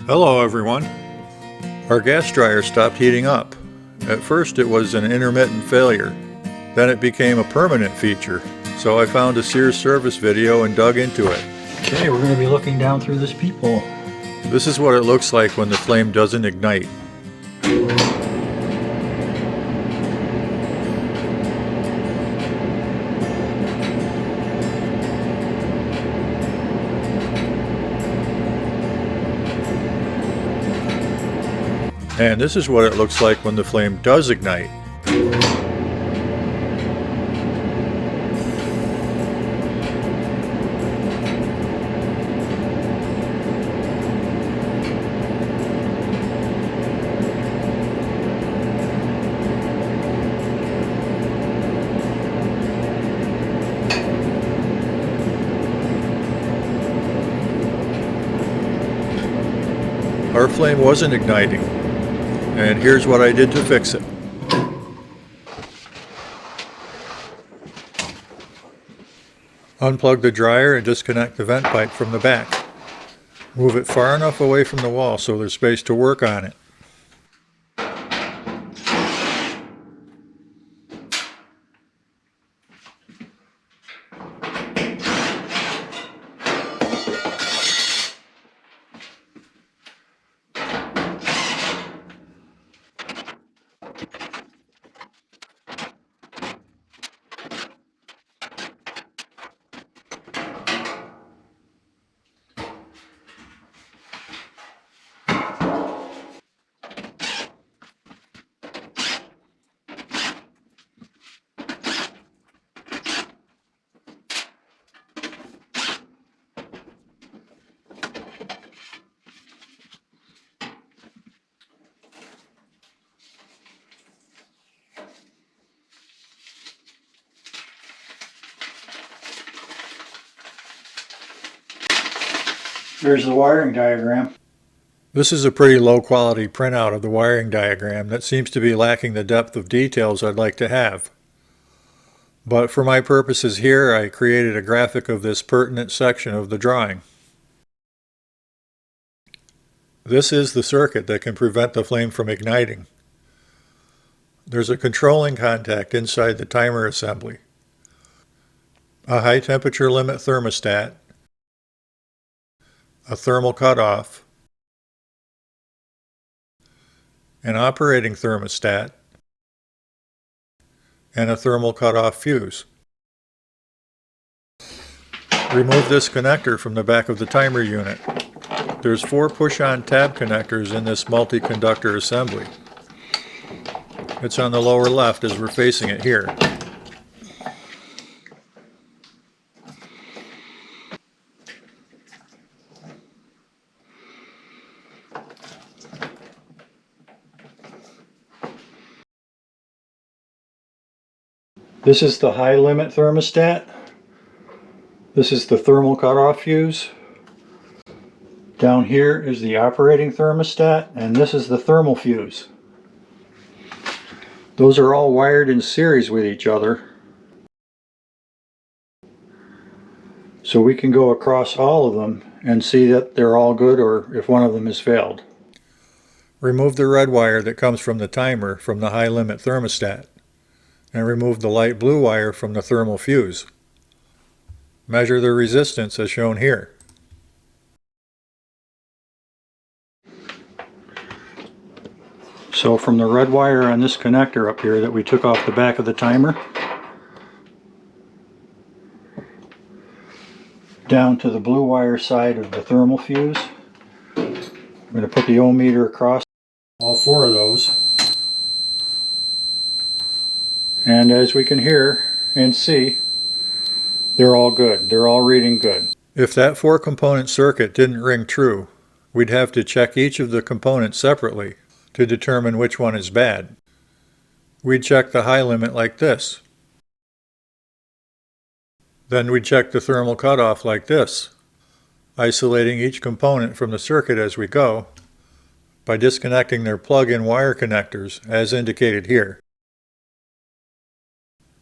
Hello everyone. Our gas dryer stopped heating up. At first it was an intermittent failure. Then it became a permanent feature. So I found a Sears service video and dug into it. Okay, we're going to be looking down through this peephole. This is what it looks like when the flame doesn't ignite. And this is what it looks like when the flame does ignite. Our flame wasn't igniting. And here's what I did to fix it. Unplug the dryer and disconnect the vent pipe from the back. Move it far enough away from the wall so there's space to work on it. Here's the wiring diagram. This is a pretty low quality printout of the wiring diagram that seems to be lacking the depth of details I'd like to have. But for my purposes here, I created a graphic of this pertinent section of the drawing. This is the circuit that can prevent the flame from igniting. There's a controlling contact inside the timer assembly, a high temperature limit thermostat, a thermal cutoff, an operating thermostat, and a thermal cutoff fuse. Remove this connector from the back of the timer unit. There's 4 push-on tab connectors in this multi-conductor assembly. It's on the lower left as we're facing it here. This is the high limit thermostat. This is the thermal cutoff fuse. Down here is the operating thermostat, and this is the thermal fuse. Those are all wired in series with each other. So we can go across all of them and see that they're all good, or if one of them has failed. Remove the red wire that comes from the timer from the high limit thermostat, and remove the light blue wire from the thermal fuse. Measure the resistance as shown here. So from the red wire on this connector up here that we took off the back of the timer, down to the blue wire side of the thermal fuse, I'm going to put the ohm meter across all 4 of those. And as we can hear and see, they're all good. They're all reading good. If that 4-component circuit didn't ring true, we'd have to check each of the components separately to determine which one is bad. We'd check the high limit like this. Then we'd check the thermal cutoff like this, isolating each component from the circuit as we go by disconnecting their plug-in wire connectors as indicated here.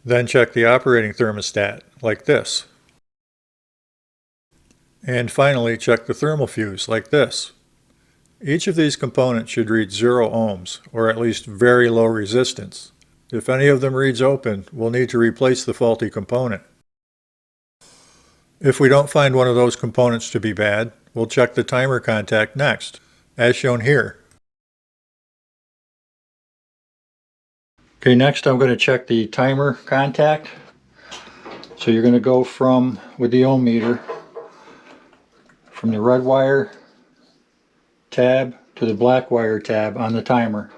Then check the operating thermostat, like this. And finally check the thermal fuse, like this. Each of these components should read 0 ohms, or at least very low resistance. If any of them reads open, we'll need to replace the faulty component. If we don't find one of those components to be bad, we'll check the timer contact next, as shown here. Okay, next I'm going to check the timer contact. So you're going to go with the ohm meter, from the red wire tab to the black wire tab on the timer.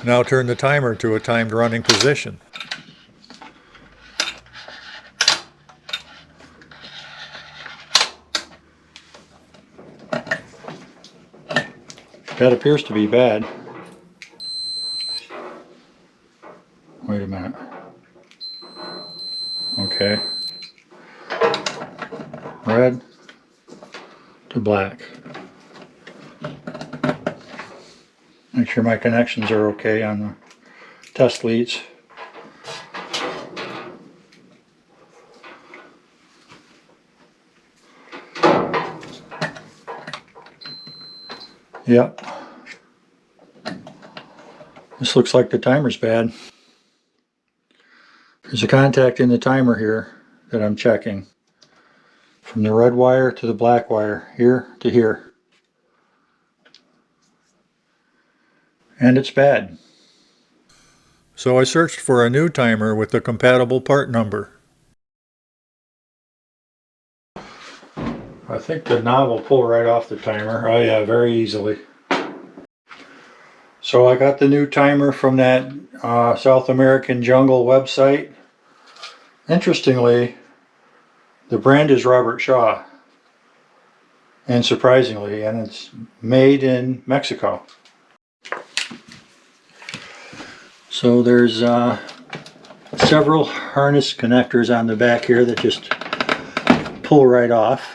Now turn the timer to a timed running position. That appears to be bad. Wait a minute. Okay. Red to black. Make sure my connections are okay on the test leads. Yep. This looks like the timer's bad. There's a contact in the timer here that I'm checking. From the red wire to the black wire, here to here. And it's bad. So I searched for a new timer with the compatible part number. I think the knob will pull right off the timer. Oh yeah, very easily. So I got the new timer from that South American Jungle website. Interestingly, the brand is Robert Shaw. And surprisingly, and it's made in Mexico. So there's several harness connectors on the back here that just pull right off.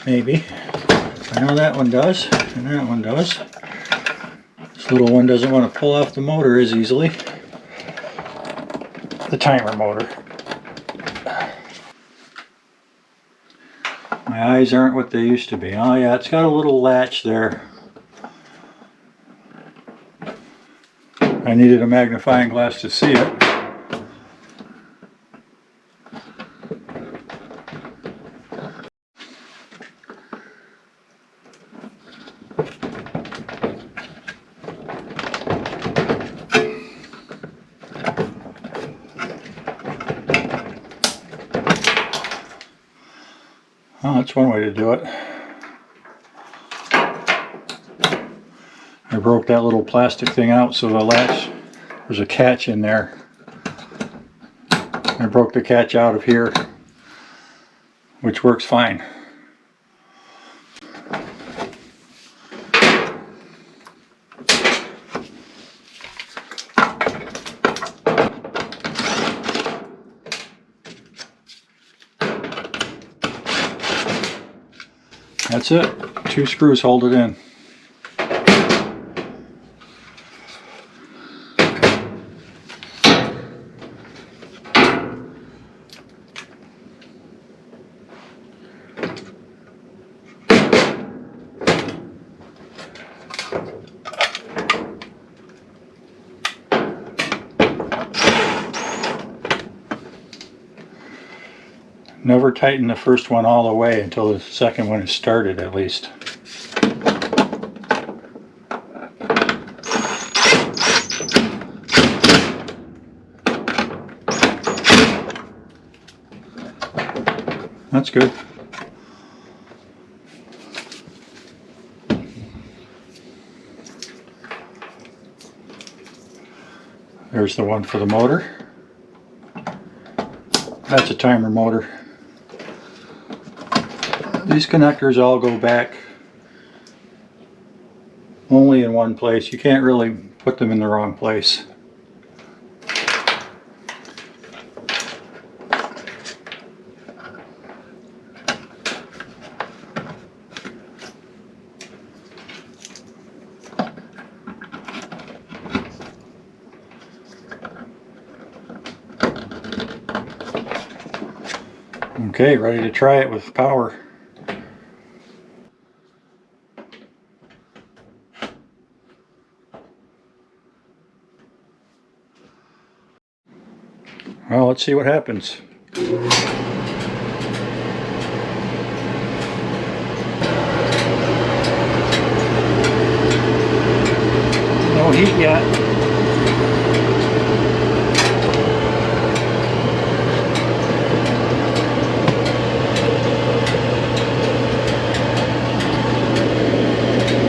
Maybe. I know that one does, and that one does. This little one doesn't want to pull off the motor as easily. The timer motor. My eyes aren't what they used to be. Oh yeah, it's got a little latch there. I needed a magnifying glass to see it. Oh, that's one way to do it. I broke that little plastic thing out so the latch, there's a catch in there. I broke the catch out of here, which works fine. That's it. 2 screws hold it in. Never tighten the first one all the way until the second one is started, at least. That's good. There's the one for the motor. That's a timer motor. These connectors all go back only in one place. You can't really put them in the wrong place. Okay, ready to try it with power. Well, let's see what happens. No heat yet.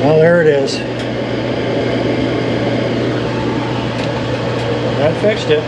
Well, there it is. That fixed it.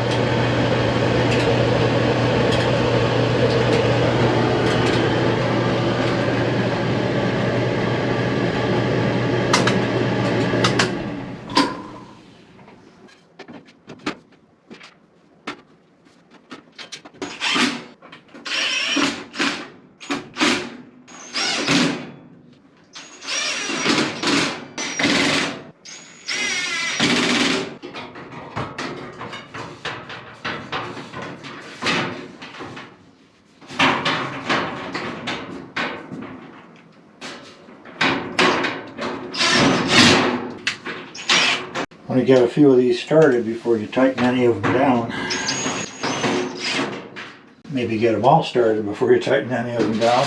Want to get a few of these started before you tighten any of them down. Maybe get them all started before you tighten any of them down.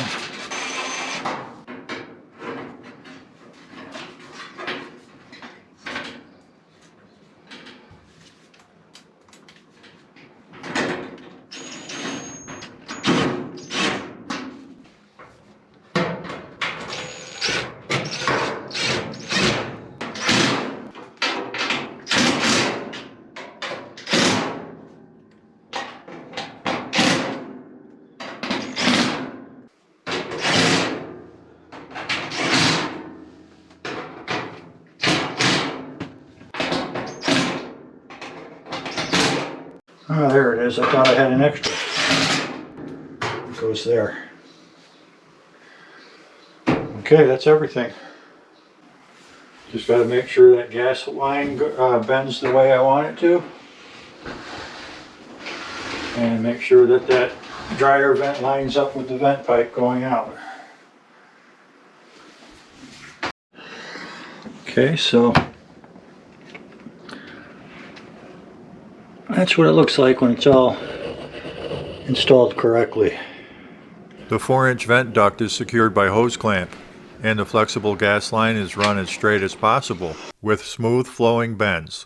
Oh, there it is. I thought I had an extra. It goes there. Okay, that's everything. Just got to make sure that gas line bends the way I want it to. And make sure that that dryer vent lines up with the vent pipe going out. Okay, so that's what it looks like when it's all installed correctly. The 4-inch vent duct is secured by hose clamp, and the flexible gas line is run as straight as possible with smooth flowing bends.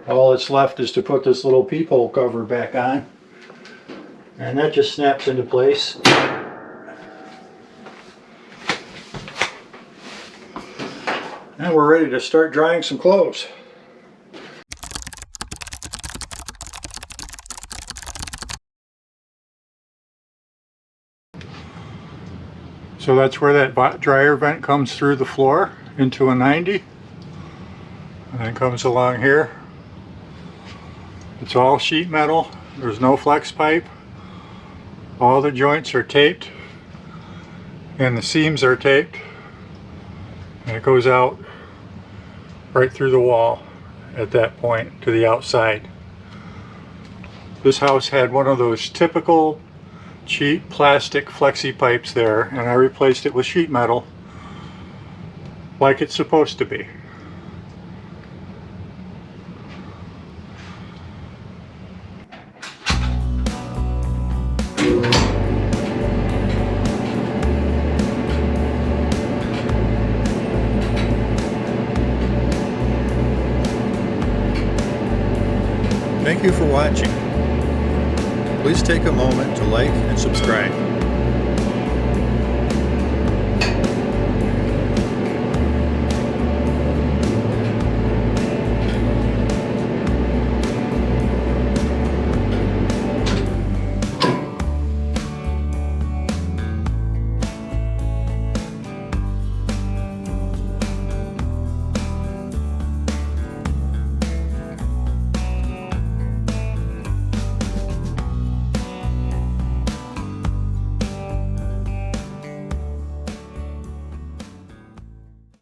All that's left is to put this little peephole cover back on, and that just snaps into place. And we're ready to start drying some clothes. So that's where that dryer vent comes through the floor into a 90, and then comes along here. It's all sheet metal. There's no flex pipe. All the joints are taped and the seams are taped, and it goes out right through the wall at that point to the outside. This house had one of those typical cheap plastic flexi pipes there, and I replaced it with sheet metal like it's supposed to be. Thank you for watching. Please take a moment to like and subscribe.